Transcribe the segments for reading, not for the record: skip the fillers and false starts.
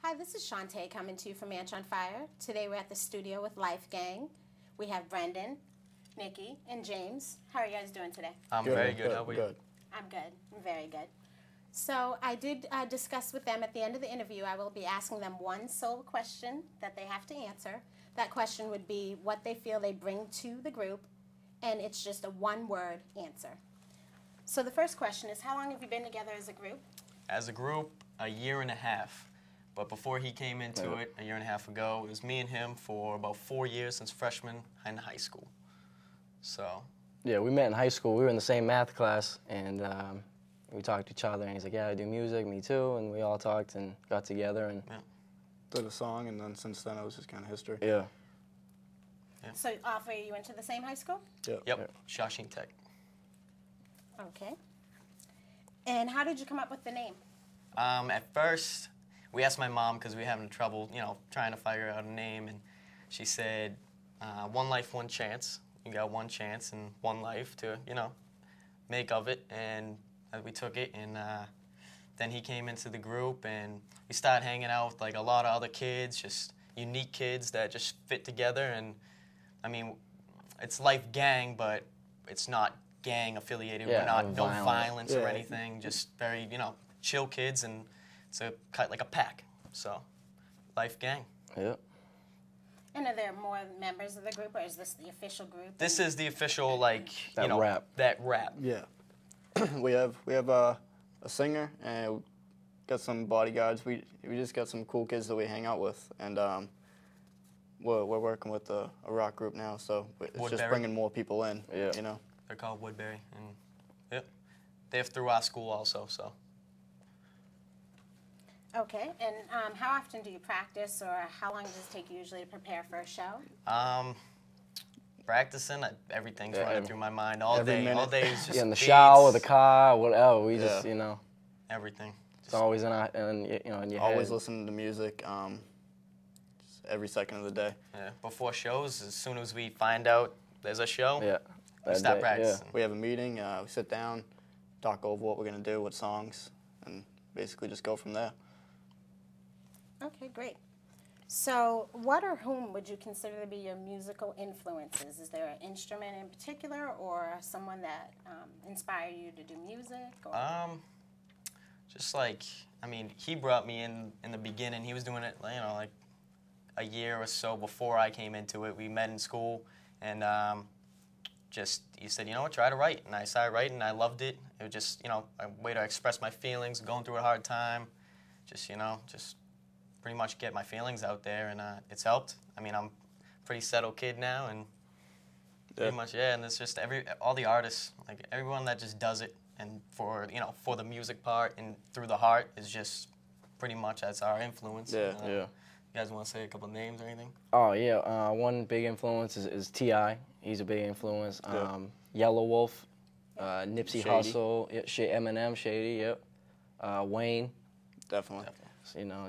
Hi, this is Shantae coming to you from Manch on Fire. Today we're at the studio with Lyfe Gang. We have Brendan, Nikki, and James. How are you guys doing today? I'm very good. How are you? I'm good. I'm very good. So I did discuss with them at the end of the interview, I will be asking them one sole question that they have to answer. That question would be what they feel they bring to the group, and it's just a one-word answer. So the first question is, how long have you been together as a group? As a group, a year and a half. But before he came into it, a year and a half ago, it was me and him for about 4 years since freshman in high school. So. Yeah, we met in high school. We were in the same math class, and we talked to each other, and he's like, yeah, I do music, me too, and we all talked and got together and did a song, and then since then it was just kind of history. Yeah. So all three of you went to the same high school? Yep. Shawshing Tech. Okay. And how did you come up with the name? At first, we asked my mom because we were having trouble, trying to figure out a name, and she said, one life, one chance. You got one chance and one life to, make of it, and we took it, and then he came into the group, and we started hanging out with, like, a lot of other kids, just unique kids that just fit together, and, I mean, it's Lyfe Gang, but it's not gang affiliated. Yeah, we're not, no violence or Yeah. anything, just very, chill kids, and it's kind of like a pack, so Lyfe Gang. Yeah. And are there more members of the group, or is this the official group? This is the official, like, rap. That rap. Yeah. we have a singer, and got some bodyguards. We just got some cool kids that we hang out with, and we're working with a rock group now, so it's just bringing more people in. Yeah. They're called Woodbury, and they're through our school also, so. Okay, and how often do you practice, or how long does it take you usually to prepare for a show? Practicing, everything's running through my mind all every day. minute. All day is just In the beats, shower, the car, whatever. We just, everything. it's always in our, in your Always head. listening to music, just every second of the day. Yeah, before shows, as soon as we find out there's a show, Yeah. we start practicing. We have a meeting, we sit down, talk over what we're going to do, what songs, and basically just go from there. Okay, great. So what or whom would you consider to be your musical influences? Is there an instrument in particular, or someone that inspired you to do music? Or? Just like, he brought me in the beginning. He was doing it, like a year or so before I came into it. We met in school, and he said, try to write. And I started writing, and I loved it. It was just, a way to express my feelings, going through a hard time. Just, just pretty much get my feelings out there, and it's helped. I'm a pretty settled kid now, and pretty much, and it's just all the artists, like everyone that just does it, and for the music part and through the heart is just pretty much that's our influence. Yeah. You guys want to say a couple names or anything? Oh, yeah. One big influence is T.I. He's a big influence. Yellow Wolf, Nipsey Hussle, Eminem, Shady, yep. Wayne. Definitely.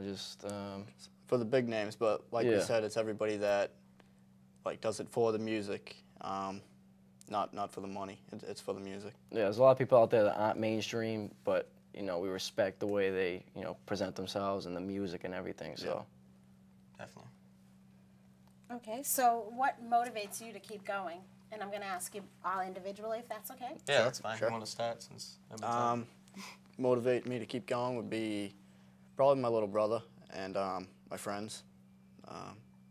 Just... for the big names, but like we said, it's everybody that does it for the music, not for the money. It's for the music. Yeah, there's a lot of people out there that aren't mainstream, but we respect the way they present themselves and the music and everything. So, definitely. Okay, so what motivates you to keep going? And I'm going to ask you all individually, if that's okay. Yeah, that's fine. Sure. You want to start since? Motivate me to keep going would be probably my little brother and my friends.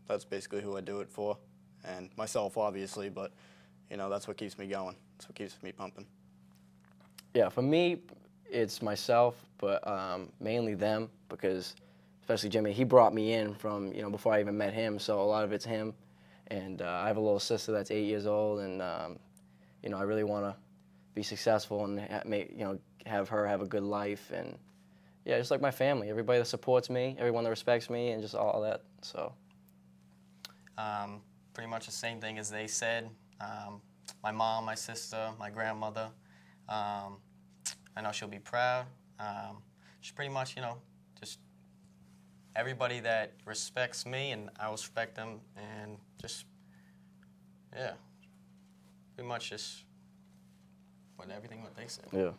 That's basically who I do it for, and myself, obviously, but, that's what keeps me going. That's what keeps me pumping. Yeah, for me, it's myself, but mainly them, because especially Jimmy, he brought me in from, before I even met him, so a lot of it's him. And I have a little sister that's 8 years old, and, I really want to be successful and have her have a good life, and yeah, just like my family, everybody that supports me, everyone that respects me, and just all that, so. Pretty much the same thing as they said. My mom, my sister, my grandmother, I know she'll be proud. Just pretty much, just everybody that respects me, and I respect them, and just, yeah, pretty much just with everything what they say. Yeah.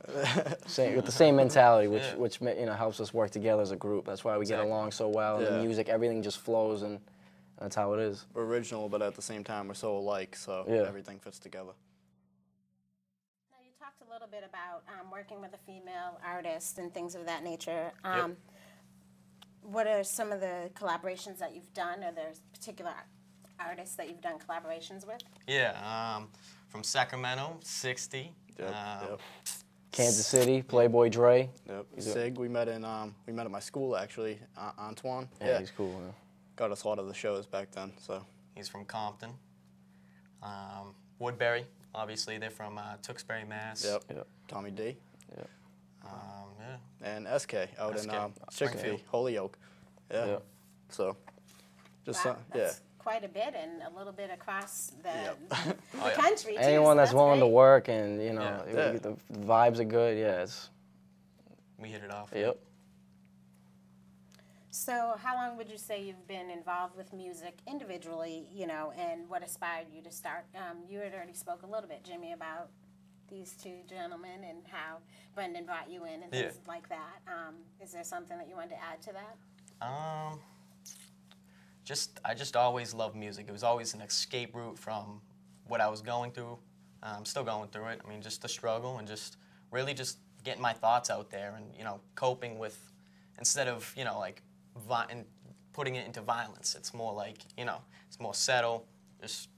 With the same mentality, which Yeah. which you know helps us work together as a group. That's why we get along so well. Yeah. The music, everything just flows, and that's how it is. We're original, but at the same time, we're so alike, so everything fits together. Now, you talked a little bit about working with a female artist and things of that nature. What are some of the collaborations that you've done? Are there particular artists that you've done collaborations with? Yeah, from Sacramento, 60. Kansas City, Playboy Dre. Yep. Sig, we met at my school actually. Antoine. Yeah, he's cool. Man. Got us a lot of the shows back then. So. He's from Compton. Woodbury, obviously they're from Tewksbury, Mass. Yep. Tommy D. Yep. Yeah. And SK out in Springfield. Holyoke. Yeah. So. Just Wow, that's quite a bit, and a little bit across the, the country, too. Anyone so that's willing to great. work and, you know, the vibes are good, We hit it off. Yep. So how long would you say you've been involved with music individually, you know, and what inspired you to start? You had already spoke a little bit, Jimmy, about these two gentlemen and how Brendan brought you in and things like that. Is there something that you wanted to add to that? I just always loved music. It was always an escape route from what I was going through. I'm still going through it. I mean, just the struggle and just really just getting my thoughts out there and, you know, coping with, instead of, you know, like and putting it into violence. It's more like, you know, it's more settle. Just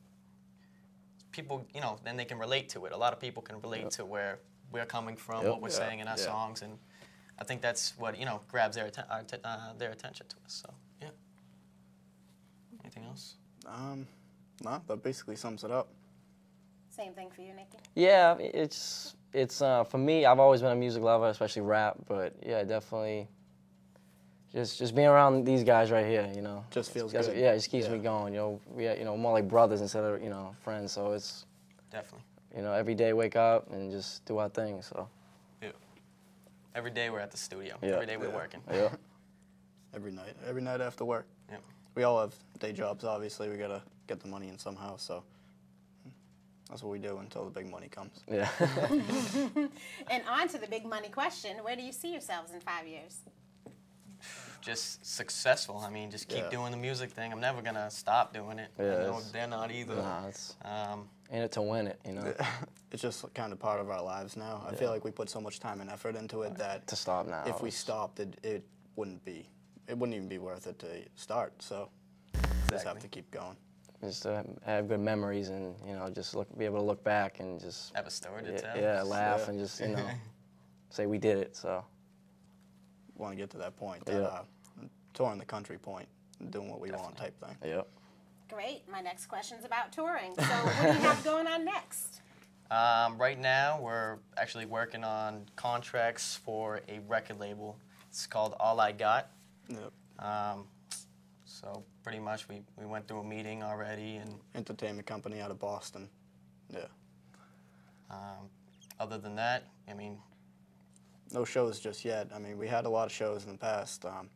people, you know, then they can relate to it. A lot of people can relate to where we're coming from, what we're saying in our songs, and I think that's what, you know, grabs their attention to us. So yeah. Anything else? No, that basically sums it up. Same thing for you, Nikki? Yeah, it's for me, I've always been a music lover, especially rap, but yeah, definitely just being around these guys right here, you know. Just feels good. Yeah, it just keeps me going, you know. You know, more like brothers instead of, you know, friends, so it's Definitely. You know, every day wake up and just do our thing, so. Yeah. Every day we're at the studio. Yeah. Every day we're working. Yeah. Every night after work. Yeah. We all have day jobs, obviously. We gotta get the money in somehow, so that's what we do until the big money comes. Yeah. And on to the big money question. Where do you see yourselves in 5 years? Just successful. I mean, just keep doing the music thing. I'm never gonna stop doing it. Yeah, I know they're not either. Nah, it's in it to win it, you know. It's just kind of part of our lives now. I feel like we put so much time and effort into it that To stop now. if we stopped, it wouldn't even be worth it to start. So just have to keep going. Just to have good memories and, you know, just be able to look back and just Have a story to tell. yeah, laugh and just, you know, say we did it. So Want to get to that point, that touring the country point, doing what we want type thing. Yep. Great. My next question's about touring. So what do you have going on next? Right now, we're actually working on contracts for a record label. It's called All I Got. Yep. So pretty much we went through a meeting already, and Entertainment company out of Boston. Yeah. other than that, I mean, No shows just yet. I mean, we had a lot of shows in the past. We're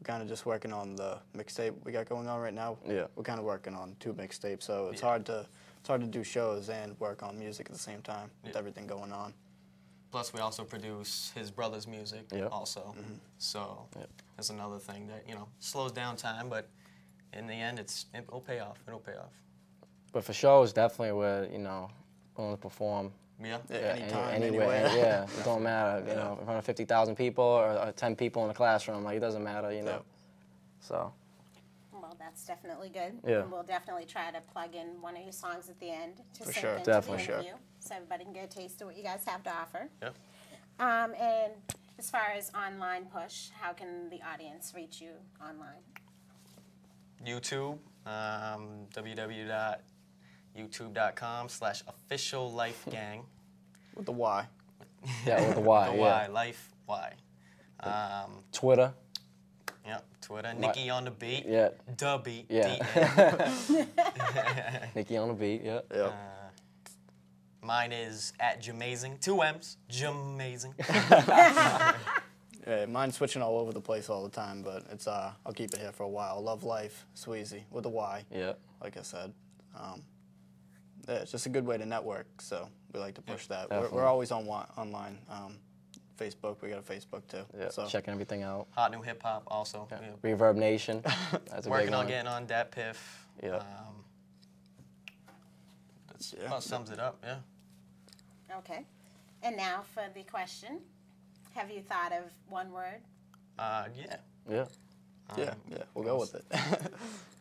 kind of just working on the mixtape we got going on right now. Yeah. We're kind of working on 2 mixtapes, so it's hard to do shows and work on music at the same time with everything going on. plus we also produce his brother's music also. So that's another thing that, you know, slows down time, but in the end, it'll pay off. It'll pay off. But for shows, definitely we're, you know, going to perform. Yeah. Anytime, anywhere. anywhere. Yeah, it don't matter, you know, in front of 50,000 people or 10 people in a classroom, like, it doesn't matter, you know. So. Well, that's definitely good. Yeah. And we'll definitely try to plug in one of your songs at the end to For sync sure. into Definitely. the interview, so everybody can get a taste of what you guys have to offer. Yep. And as far as online push, how can the audience reach you online? YouTube, www.youtube.com/officiallifegang. With the Y. Yeah, with the Y, The yeah. Y, Life Y. Twitter. Yep, Twitter. Nikki on the beat. Yeah. Da beat. Yeah. D-A. Nikki on the beat, yeah. Yep. Mine is @Jamazing. 2 M's. Jamazing. Yeah, mine's switching all over the place all the time, but it's I'll keep it here for a while. Love Life, Sweezy with a Y. Yeah. Like I said. it's just a good way to network. So we like to push that. Definitely. We're always online. Facebook, we got a Facebook too. Yeah, So checking everything out. Hot New Hip Hop also. Yeah. Yeah. Reverb Nation. That's a Working big on one. getting on Dat Piff. Yeah. That about sums it up, yeah. Okay. And now for the question. Have you thought of one word? Yeah. Yeah. yeah, we'll go with it.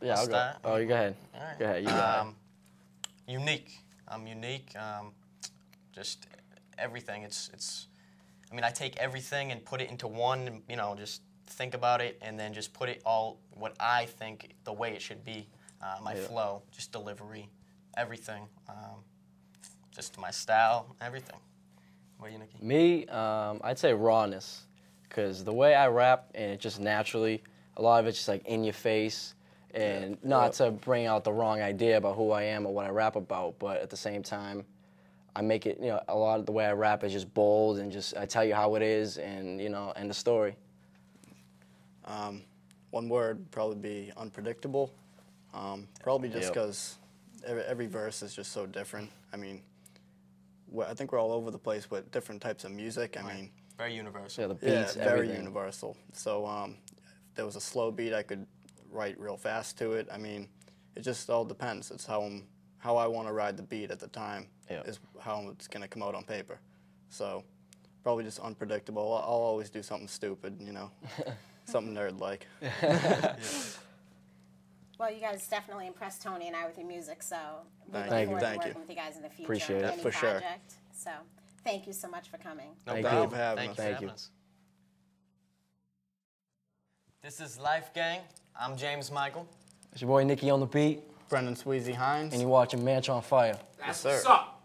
Yeah, I'll go. start. Oh, you go ahead. All right. Go ahead, you got it. Unique. I'm unique. Just everything. I mean, I take everything and put it into one, you know, just think about it and then just put it all, what I think, the way it should be. My flow, just delivery, everything. Just my style, everything. What are you, Nikki? Me, I'd say rawness, because the way I rap, and it just naturally, a lot of it's just like in your face, and not to bring out the wrong idea about who I am or what I rap about, but at the same time, I make it, you know, a lot of the way I rap is just bold and just I tell you how it is, and you know, end the story. One word would probably be unpredictable. Probably just because every verse is just so different. I mean, I think we're all over the place with different types of music. I mean, Very universal. Yeah, the beats, yeah, very everything. universal. So if there was a slow beat, I could write real fast to it. I mean, it just all depends. It's how I want to ride the beat at the time is how it's going to come out on paper. So probably just unpredictable. I'll always do something stupid, you know, something nerd-like. Well, you guys definitely impressed Tony and I with your music, so we look Thank forward you. to working with you guys in the future Appreciate on it. any For sure. project. So thank you so much for coming. No Thank problem. you for having us. Thank Thank you. you. This is Life Gang. I'm James Michael. It's your boy Nikki on the beat, Brendan Sweezy Hines. and you're watching Manch on Fire. Yes, sir. What's up?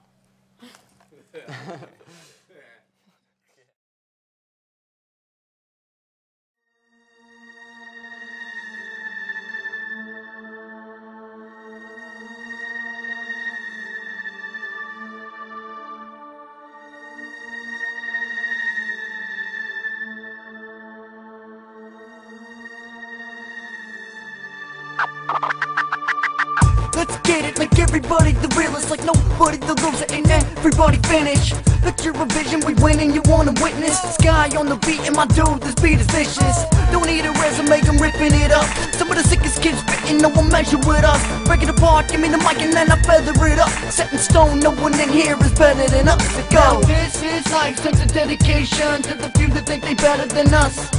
Let's get it, make everybody the realest, like nobody the loser, ain't everybody finished. Look, you're a vision, we winning, you wanna witness. Sky on the beat, and my dude, this beat is vicious. Don't need a resume, I'm ripping it up. Some of the sickest kids spitting, no one measure with us. Break it apart, give me the mic and then I feather it up. Set in stone, no one in here is better than us. Go! This is life, sense of dedication to the few that think they better than us.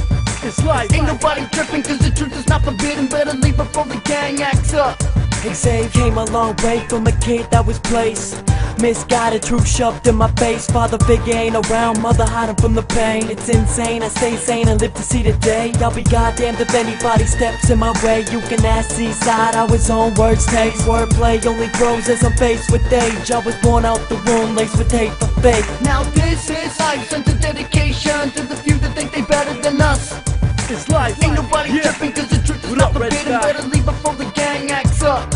It's life. Ain't nobody tripping, cause the truth is not forbidden. Better leave before the gang acts up. Xavier came a long way from a kid that was placed. Misguided truth shoved in my face. Father figure ain't around, mother hiding from the pain. It's insane, I stay sane and live to see the day. I'll be goddamned if anybody steps in my way. You can ask Seaside how his own words taste. Wordplay only grows as I'm faced with age. I was born out the womb, laced with hate for fake. Now this is life, sense of dedication to the few that think they better than us. It's life. Ain't nobody tripping, cause the truth is What not up, forbidden. Redskyy? Better leave before the gang acts up.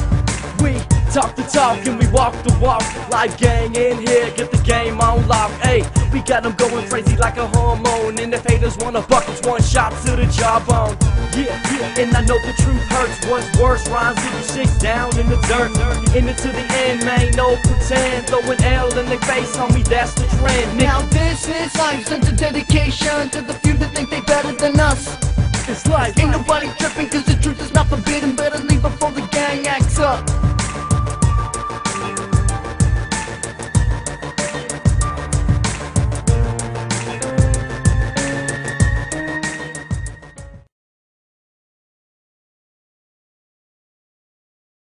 We talk the talk and we walk the walk. Life gang in here, get the game on lock. Ayy, we got them going crazy like a hormone. And if haters wanna buck, it's one shot to the jawbone. Yeah, and I know the truth hurts. What's worse, rhymes get you shit down in the dirt. In it to the end, man, no pretend. Throw an L in their face, homie, that's the trend. Now this is life, sense of dedication to the few that think they better than us. It's life. Ain't nobody tripping, cause the